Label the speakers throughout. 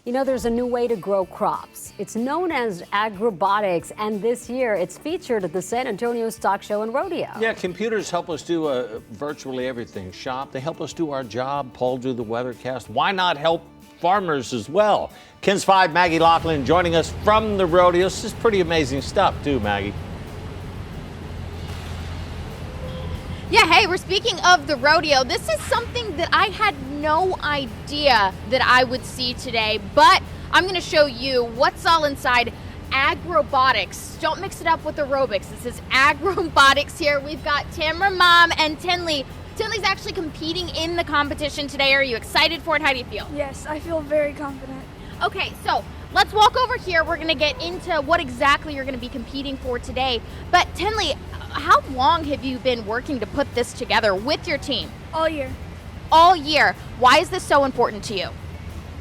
Speaker 1: You know, there's a new way to grow crops. It's known as Agrobotics, and this year it's featured at the San Antonio Stock Show and Rodeo.
Speaker 2: Yeah, computers help us do virtually everything. Shop, they help us do our job. Paul do the weathercast. Why not help farmers as well? KENS 5, Maggie Laughlin joining us from the rodeo. This is pretty amazing stuff too, Maggie.
Speaker 3: Yeah, hey, we're speaking of the rodeo. This is something that I had no idea that I would see today, but I'm going to show you what's all inside Agrobotics. Don't mix it up with aerobics. This is Agrobotics here. We've got Tamara, Mom, and Tinley. Tinley's actually competing in the competition today. Are you excited for it? How do you feel?
Speaker 4: Yes, I feel very confident.
Speaker 3: Okay, so let's walk over here. We're going to get into what exactly you're going to be competing for today. But Tinley, how long have you been working to put this together with your team?
Speaker 4: All year.
Speaker 3: All year. Why is this so important to you?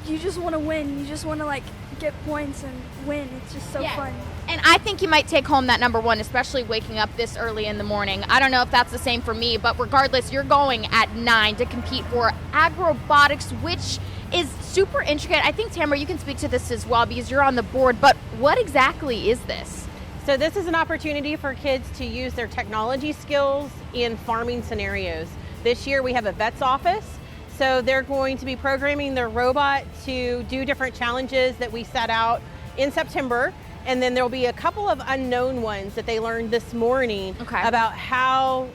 Speaker 4: You just want to win. You just want to get points and win. It's just so fun.
Speaker 3: And I think you might take home that number one, especially waking up this early in the morning. I don't know if that's the same for me, but regardless, you're going at 9 to compete for Agrobotics, which is super intricate. I think, Tamara, you can speak to this as well because you're on the board, but what exactly is this?
Speaker 5: So this is an opportunity for kids to use their technology skills in farming scenarios. This year we have a vet's office, so they're going to be programming their robot to do different challenges that we set out in September. And then there'll be a couple of unknown ones that they learned this morning about how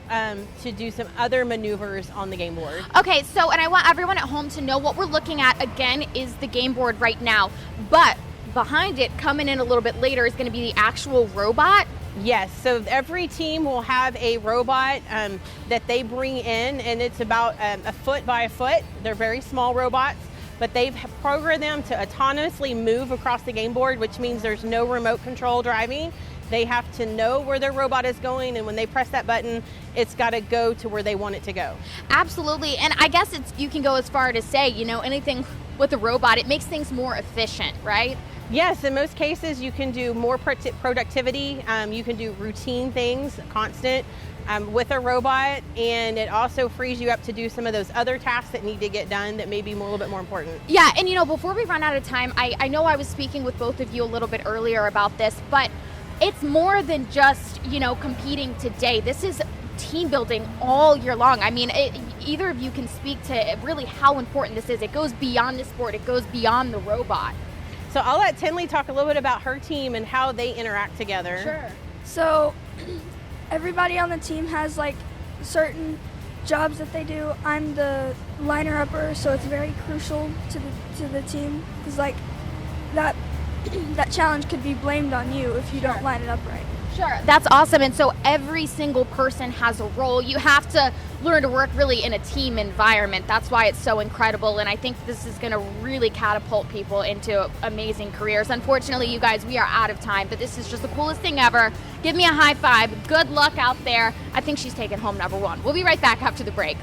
Speaker 5: to do some other maneuvers on the game board.
Speaker 3: Okay, so, and I want everyone at home to know what we're looking at, again, is the game board right now. But behind it, coming in a little bit later, is going to be the actual robot.
Speaker 5: Yes, so every team will have a robot that they bring in, and it's about a foot by a foot. They're very small robots, but they've programmed them to autonomously move across the game board, which means there's no remote control driving. They have to know where their robot is going, and when they press that button, it's got to go to where they want it to go.
Speaker 3: Absolutely, and I guess you can go as far to say, anything with a robot, it makes things more efficient, right?
Speaker 5: Yes, in most cases you can do more productivity, you can do routine things, constant, with a robot, and it also frees you up to do some of those other tasks that need to get done that may be a little bit more important.
Speaker 3: Yeah, and before we run out of time, I know I was speaking with both of you a little bit earlier about this, but it's more than just, competing today. This is team building all year long. I mean, either of you can speak to really how important this is. It goes beyond the sport, it goes beyond the robot.
Speaker 5: So I'll let Tinley talk a little bit about her team and how they interact together.
Speaker 3: Sure.
Speaker 4: So everybody on the team has certain jobs that they do. I'm the liner upper, so it's very crucial to the team because that challenge could be blamed on you if you don't line it up right.
Speaker 3: Sure, that's awesome. And so every single person has a role. You have to learn to work really in a team environment. That's why it's so incredible. And I think this is going to really catapult people into amazing careers. Unfortunately, you guys, we are out of time, but this is just the coolest thing ever. Give me a high five. Good luck out there. I think she's taking home number one. We'll be right back after the break.